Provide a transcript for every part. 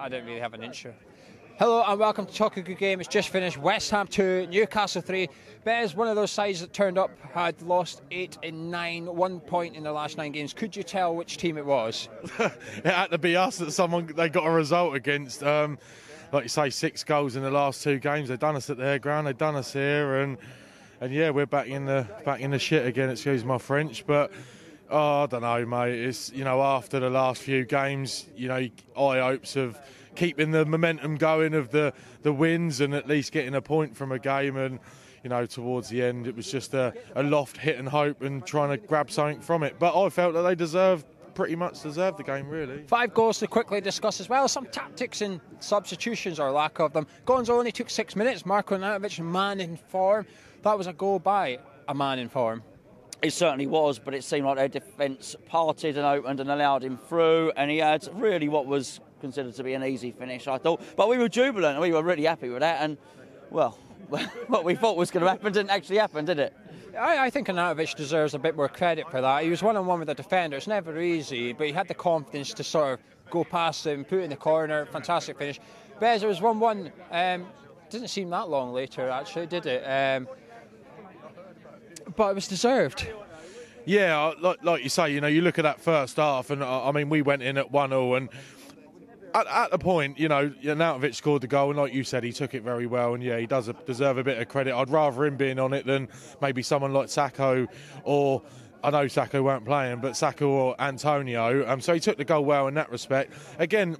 I didn't really have an inch. Hello and welcome to Talk a Good Game. It's just finished. West Ham 2, Newcastle 3. Bez, one of those sides that turned up, had lost 8 in 9, 1 point in the last 9 games. Could you tell which team it was? It had to be us that they got a result against. Like you say, 6 goals in the last 2 games. They've done us at their ground. They've done us here, and yeah, we're back in the shit again. Excuse my French, but I don't know, mate. It's after the last few games, high hopes of keeping the momentum going of the wins and at least getting a point from a game, and towards the end it was just a loft hit and hope and trying to grab something from it. But I felt that they pretty much deserved the game, really. 5 goals to quickly discuss as well. Some tactics and substitutions or lack of them. Gonzo only took 6 minutes. Arnautovic, man in form. That was a goal by a man in form. It certainly was, but it seemed like their defence parted and opened and allowed him through, and he had really what was considered to be an easy finish, I thought. But we were jubilant and we were really happy with that, and, well, what we thought was going to happen didn't actually happen, did it? I think Arnautovic deserves a bit more credit for that. He was one-on-one with the defender. It's never easy, but he had the confidence to sort of go past him, put it in the corner. Fantastic finish. Bez, it was 1-1. Didn't seem that long later, actually, did it? But it was deserved. Yeah, like you say, you look at that first half, and I mean, we went in at 1-0, and at the point, Arnautovic scored the goal, and like you said, he took it very well, and yeah, he does deserve a bit of credit. I'd rather him being on it than maybe someone like Sacco, or I know Sacco weren't playing, but Sacco or Antonio. So he took the goal well in that respect. Again,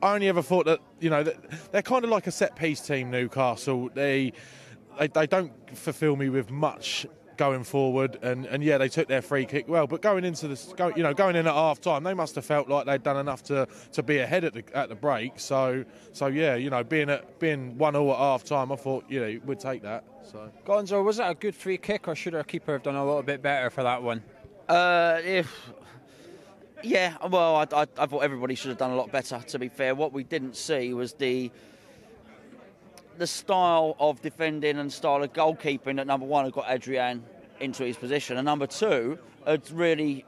I only ever thought that that they're kind of like a set piece team, Newcastle. They don't fulfil me with much going forward, and yeah, they took their free kick well, but going into this, going in at half time, they must have felt like they'd done enough to be ahead at the break. So yeah, being 1-0 at half time, I thought we'd take that. So Gonzo, was it a good free kick, or should our keeper have done a little bit better for that one? Yeah, well, I thought everybody should have done a lot better, to be fair. What we didn't see was the style of defending and style of goalkeeping that, number one, had got Adrian into his position, and number two, had really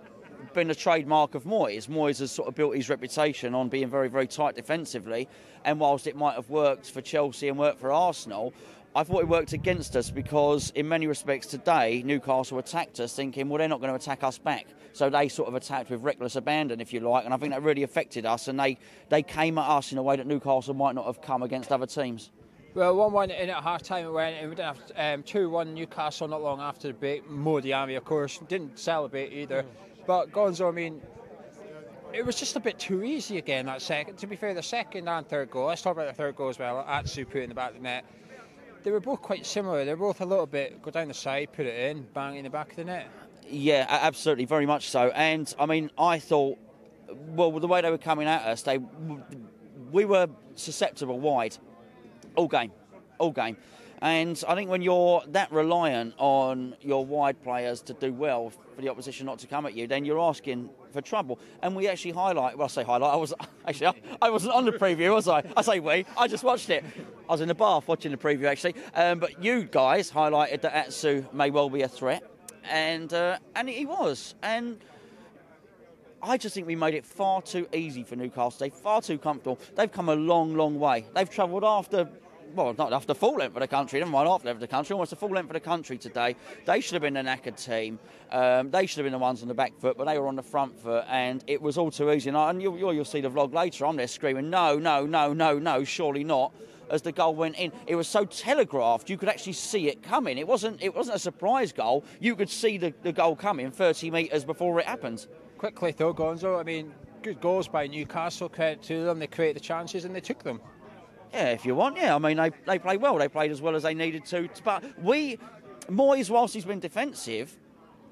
been a trademark of Moyes. Moyes has sort of built his reputation on being very, very tight defensively, and whilst it might have worked for Chelsea and worked for Arsenal, I thought it worked against us, because in many respects today, Newcastle attacked us thinking, well, they're not going to attack us back. So they sort of attacked with reckless abandon, if you like, and I think that really affected us, and they came at us in a way that Newcastle might not have come against other teams. Well, 1-1 in at half-time it went, and we didn't have 2-1 Newcastle not long after the break. Mo Diame, of course, didn't celebrate either. But Gonzo, I mean, it was just a bit too easy again, that second. To be fair, the second and third goal, let's talk about the third goal as well, Ayew put in the back of the net. They were both quite similar. They were both a little bit, go down the side, put it in, bang in the back of the net. Yeah, absolutely, very much so. And, I mean, I thought, well, the way they were coming at us, we were susceptible wide. All game. And I think when you're that reliant on your wide players to do well for the opposition not to come at you, then you're asking for trouble. And we actually I wasn't on the preview, was I? I say we, I just watched it. I was in the bath watching the preview, actually. But you guys highlighted that Ayew may well be a threat, and he was. And I just think we made it far too easy for Newcastle. They're far too comfortable. They've come a long, long way. They've travelled not after full length of the country, never mind half length of the country, almost the full length of the country today. They should have been the knackered team. They should have been the ones on the back foot, but they were on the front foot, and it was all too easy. And you'll see the vlog later. I'm there screaming, no, surely not, as the goal went in. It was so telegraphed, you could actually see it coming. It wasn't a surprise goal. You could see the goal coming 30 metres before it happened. Quickly though, Gonzo, I mean, good goals by Newcastle, credit to them. They created the chances and they took them. Yeah, if you want, yeah. I mean, they played well. They played as well as they needed to. But Moyes, whilst he's been defensive,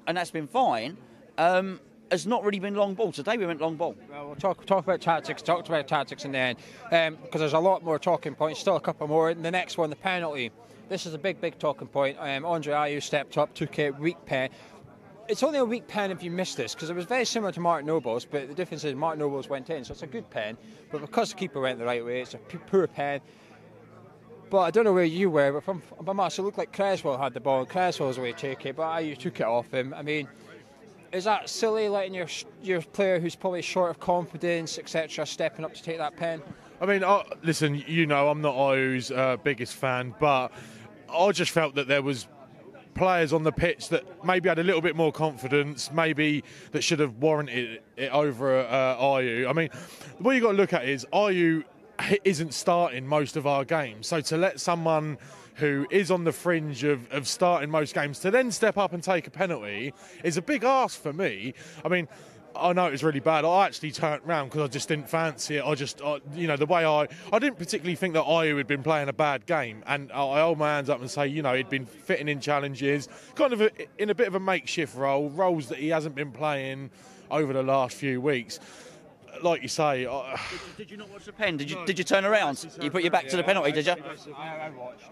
and that's been fine, has not really been long ball. Today we went long ball. Well, we'll talk about tactics. Talked about tactics in the end, because there's a lot more talking points. Still a couple more. And the next one, the penalty. This is a big talking point. Andre Ayew stepped up, took a weak pen. It's only a weak pen if you miss this, because it was very similar to Martin Noble's, but the difference is Martin Noble's went in, so it's a good pen. But because the keeper went the right way, it's a poor pen. But I don't know where you were, but from us, it looked like Creswell had the ball, and Creswell was away to take it, but Ayew took it off him. I mean, Is that silly, letting your player who's probably short of confidence, etc., stepping up to take that pen? I mean, listen, you know, I'm not Ayew's biggest fan, but I just felt that there was players on the pitch that maybe had a little bit more confidence, maybe that should have warranted it over Ayew. I mean, what you got to look at is Ayew isn't starting most of our games, so to let someone who is on the fringe of starting most games to then step up and take a penalty is a big ask for me. I mean, I know it was really bad. I actually turned round because I just didn't fancy it. You know, the way I didn't particularly think that Ayew had been playing a bad game, and I hold my hands up and say, you know, he'd been fitting in challenges, kind of in a bit of a makeshift roles that he hasn't been playing over the last few weeks. Like you say, did you not watch the pen? Did you turn around? You put your back to the penalty, did you?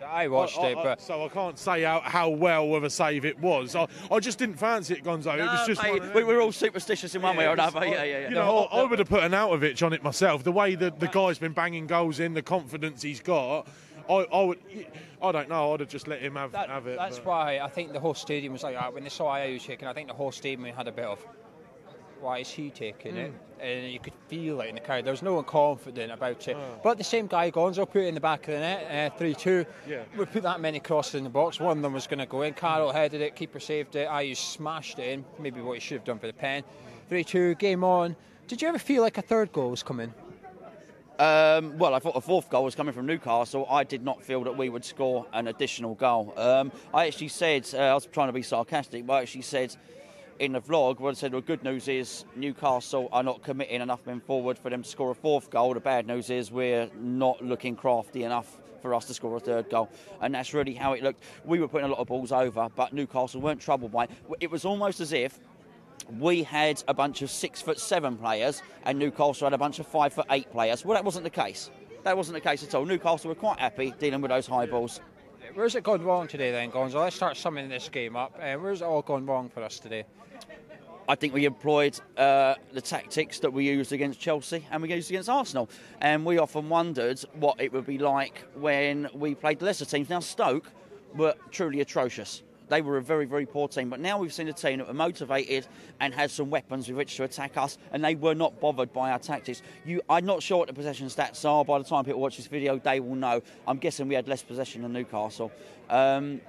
I watched it, but so I can't say how well of a save it was. I just didn't fancy it, Gonzo. It was just mate, we were all superstitious in one way or another. Yeah. You know, I would have put an Arnautovic on it myself. The way that the guy's been banging goals in, the confidence he's got, I don't know. I'd have just let him have it. That's why I think the whole stadium was like that. When they saw Ayew taking, I think the whole stadium had a bit of, why is he taking it? And you could feel it in the crowd. There was no one confident about it. But the same guy, Gonzo, put it in the back of the net, 3-2. Yeah. We put that many crosses in the box. One of them was going to go in. Carroll headed it, keeper saved it. Ayew smashed it in. Maybe what he should have done for the pen. 3-2, game on. Did you ever feel like a third goal was coming? Well, I thought a fourth goal was coming from Newcastle. I did not feel that we would score an additional goal. I actually said, I was trying to be sarcastic, but I actually said in the vlog, what I said, well, good news is Newcastle are not committing enough men forward for them to score a fourth goal. The bad news is we're not looking crafty enough for us to score a third goal. And that's really how it looked. We were putting a lot of balls over, but Newcastle weren't troubled by it. It was almost as if we had a bunch of 6'7" players and Newcastle had a bunch of 5'8" players. Well, that wasn't the case. That wasn't the case at all. Newcastle were quite happy dealing with those high balls. Where's it gone wrong today then, Gonzo? Let's start summing this game up. Where's it all gone wrong for us today? I think we employed the tactics that we used against Chelsea and we used against Arsenal. And we often wondered what it would be like when we played the lesser teams. Now, Stoke were truly atrocious. They were a very, very poor team. But now we've seen a team that were motivated and had some weapons with which to attack us, and they were not bothered by our tactics. I'm not sure what the possession stats are. By the time people watch this video, they will know. I'm guessing we had less possession than Newcastle. I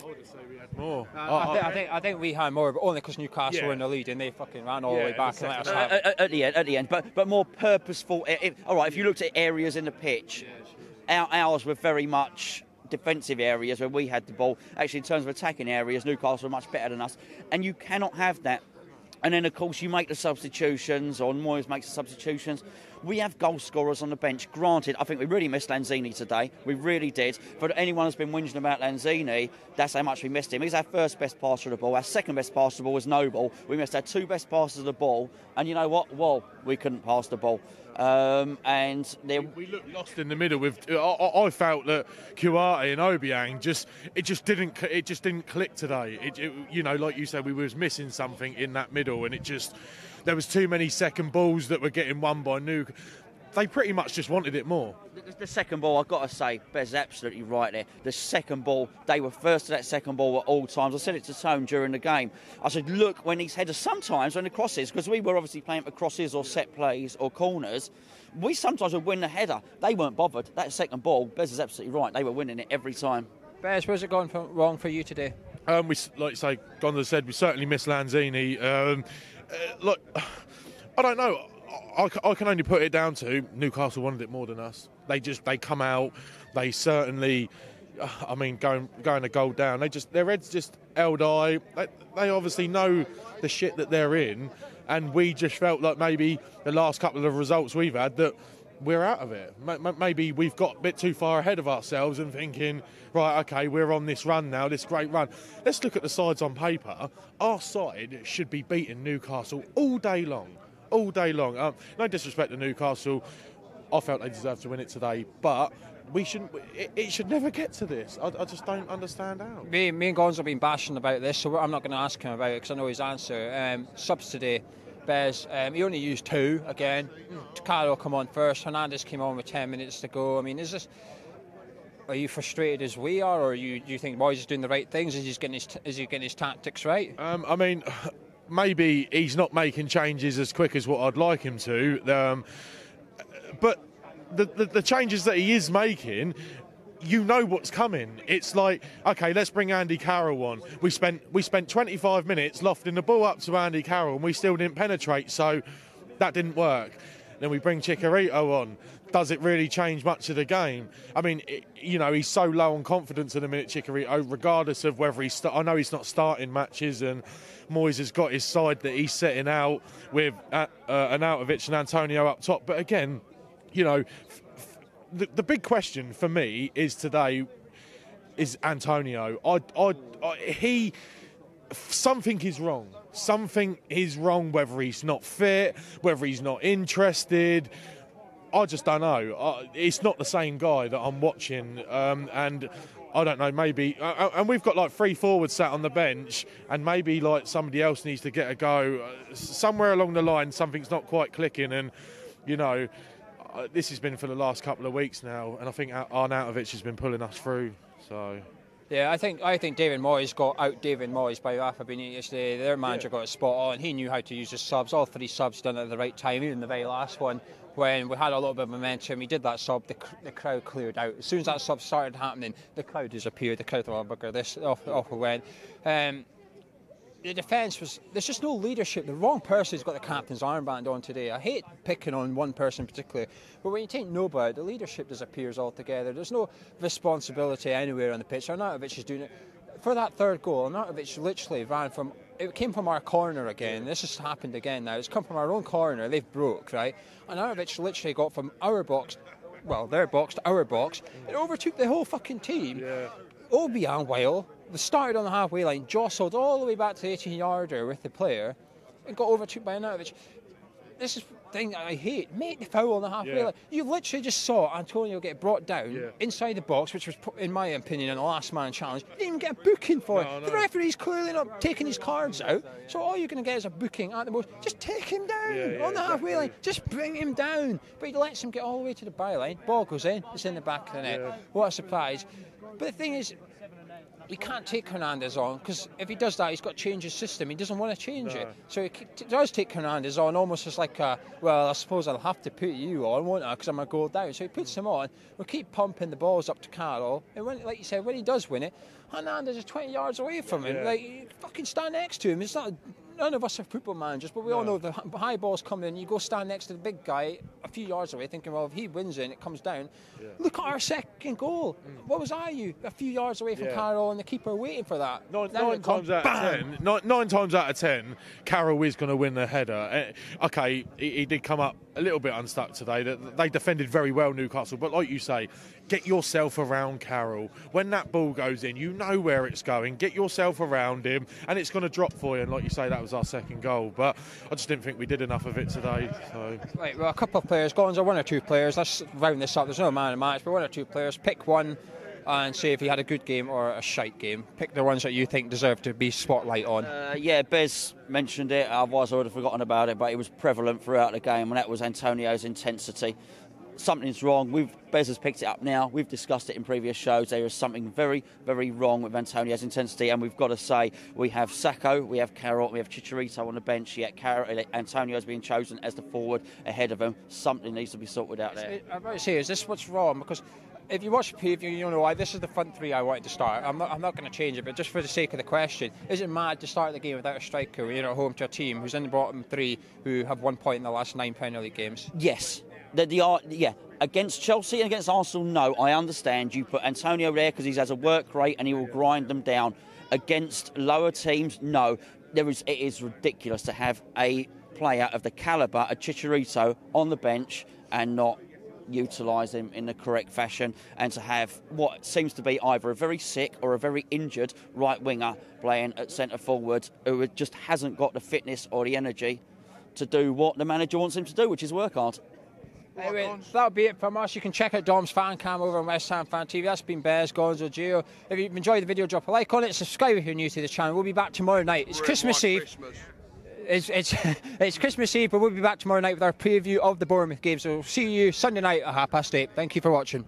would say we had more. I think we had more, but only because Newcastle were in the lead and they fucking ran all the way back and let us have it. At the end, but more purposeful. All right, if you looked at areas in the pitch, ours were very much defensive areas where we had the ball. Actually, in terms of attacking areas, Newcastle were much better than us, and you cannot have that. And then, of course, you make the substitutions, or Moyes makes the substitutions. We have goal scorers on the bench. Granted, I think we really missed Lanzini today. We really did. For anyone who's been whinging about Lanzini, that's how much we missed him. He's our first best passer of the ball. Our second best passer of the ball was Noble. We missed our two best passes of the ball. And you know what? Well, we couldn't pass the ball. And we looked lost in the middle. With I felt that Kuate and Obiang it just didn't click today. You know, like you said, we was missing something in that middle, and there was too many second balls that were getting won by Newcastle. They pretty much just wanted it more. The second ball, I've got to say, Bez is absolutely right there. The second ball, they were first to that second ball at all times. I said it to Tone during the game. I said, look, when these headers, sometimes when the crosses, because we were obviously playing for crosses or set plays or corners, we sometimes would win the header. They weren't bothered. That second ball, Bez is absolutely right. They were winning it every time. Bez, where's it gone wrong for you today? We, like you say, Gonzo said, we certainly missed Lanzini. Look, I don't know. I can only put it down to Newcastle wanted it more than us. They come out. They certainly, I mean, going a goal down. Their heads just held high. They obviously know the shit that they're in, and we just felt like maybe the last couple of results we've had that we're out of it. Maybe we've got a bit too far ahead of ourselves and thinking, right, okay, we're on this run now, this great run. Let's look at the sides on paper. Our side should be beating Newcastle all day long. All day long. No disrespect to Newcastle. I felt they deserved to win it today, but we shouldn't. It should never get to this. I just don't understand how. Me and Gonzo have been bashing about this, so I'm not going to ask him about it because I know his answer. Subs today, Bez, he only used 2 again. Carlo come on first. Hernandez came on with 10 minutes to go. I mean, are you frustrated as we are, or do you think Moyes is doing the right things? Is he getting his tactics right? I mean, maybe he's not making changes as quick as what I'd like him to. But the changes that he is making, you know what's coming. It's like, okay, let's bring Andy Carroll on. We spent 25 minutes lofting the ball up to Andy Carroll and we still didn't penetrate, so that didn't work. Then we bring Chicharito on. Does it really change much of the game? I mean, he's so low on confidence in the minute, Chicharito, regardless of whether I know he's not starting matches, and Moyes has got his side that he's setting out with Arnautovic and Antonio up top. But again, the big question for me is Antonio. Something is wrong. Something is wrong, whether he's not fit, whether he's not interested. I just don't know. It's not the same guy that I'm watching, and I don't know, maybe... and we've got, like, 3 forwards sat on the bench, and maybe, like, somebody else needs to get a go. Somewhere along the line, something's not quite clicking, and, this has been for the last couple of weeks now, and I think Arnautovic has been pulling us through, so... Yeah, I think David Moyes got out David Moyes by Rafa Benitez yesterday. Their manager got it spot on. He knew how to use his subs. All 3 subs done at the right time, even the very last one. When we had a little bit of momentum, he did that sub, the crowd cleared out. As soon as that sub started happening, the crowd disappeared. The crowd thought, oh, bugger this, off we went. The defence was... There's just no leadership. The wrong person's got the captain's armband on today. I hate picking on one person in particular, but when you take nobody, the leadership disappears altogether. There's no responsibility anywhere on the pitch. Arnautovic is doing it. For that third goal, Arnautovic literally ran from... It came from our corner again. This has happened again now. It's come from our own corner. They've broke, right? And Arnautovic literally got from our box, well, their box to our box. It overtook the whole fucking team. Yeah. Obiang Weil, they started on the halfway line, jostled all the way back to the 18-yarder with the player, and got overtook by Arnautovic. This is the thing that I hate. Make the foul on the halfway line. You literally just saw Antonio get brought down inside the box, which was, in my opinion, an last man challenge. You didn't even get a booking for it. No. The referee's clearly not taking his cards out, so all you're going to get is a booking at the most. Just take him down on the halfway line. Just bring him down. But he lets him get all the way to the byline. Ball goes in. It's in the back of the net. Yeah. What a surprise. But the thing is, we can't take Hernandez on, because if he does that, he's got to change his system. He doesn't want to change it. So he does take Hernandez on, almost as like, well, I suppose I'll have to put you on, won't I, because I'm going to go down. So he puts him on. We'll keep pumping the balls up to Carroll. And when, like you said, when he does win it, Hernandez is 20 yards away from him. Like, you fucking stand next to him. It's not... None of us are football managers, but we all know the high ball's coming in. You go stand next to the big guy a few yards away, thinking, well, if he wins it and it comes down. Yeah. Look at our second goal. What was Ayew? A few yards away from Carroll, and the keeper waiting for that. Nine times out of 10, Carroll is going to win the header. Okay, he did come up a little bit unstuck today. They defended very well, Newcastle, but like you say, get yourself around Carroll. When that ball goes in, you know where it's going. Get yourself around him, and it's going to drop for you. And like you say, that was our second goal. But I just didn't think we did enough of it today. So. Right, well, a couple of players. Gonzo, 1 or 2 players. Let's round this up. There's no man of match, but 1 or 2 players. Pick one and say if he had a good game or a shite game. Pick the ones that you think deserve to be spotlight on. Bez mentioned it. Otherwise, I would have forgotten about it. But it was prevalent throughout the game, and that was Antonio's intensity. Something's wrong. Bez has picked it up now. We've discussed it in previous shows. There is something very, very wrong with Antonio's intensity, and we've got to say we have Sacco, we have Carroll, we have Chicharito on the bench. Yet Antonio's being chosen as the forward ahead of him. Something needs to be sorted out there. I'm about to say, is this what's wrong? Because if you watch the preview, you know why this is the front 3 I wanted to start. I'm not going to change it, but just for the sake of the question, is it mad to start the game without a striker when you're at home to a team who's in the bottom 3 who have 1 point in the last 9 Premier League games? Yes. Against Chelsea and against Arsenal, no, I understand. You put Antonio there because he has a work rate and he will grind them down. Against lower teams, no. It is ridiculous to have a player of the calibre of Chicharito on the bench and not utilise him in the correct fashion, and to have what seems to be either a very sick or a very injured right winger playing at centre forward who just hasn't got the fitness or the energy to do what the manager wants him to do, which is work hard. Anyway, that'll be it from us. You can check out Dom's fan cam over on West Ham Fan TV. That's been Bez, Gonzo, Ayew. If you've enjoyed the video, drop a like on it. Subscribe if you're new to the channel. We'll be back tomorrow night. It's Christmas Eve. It's Christmas Eve, but we'll be back tomorrow night with our preview of the Bournemouth game. So we'll see you Sunday night at 8:30. Thank you for watching.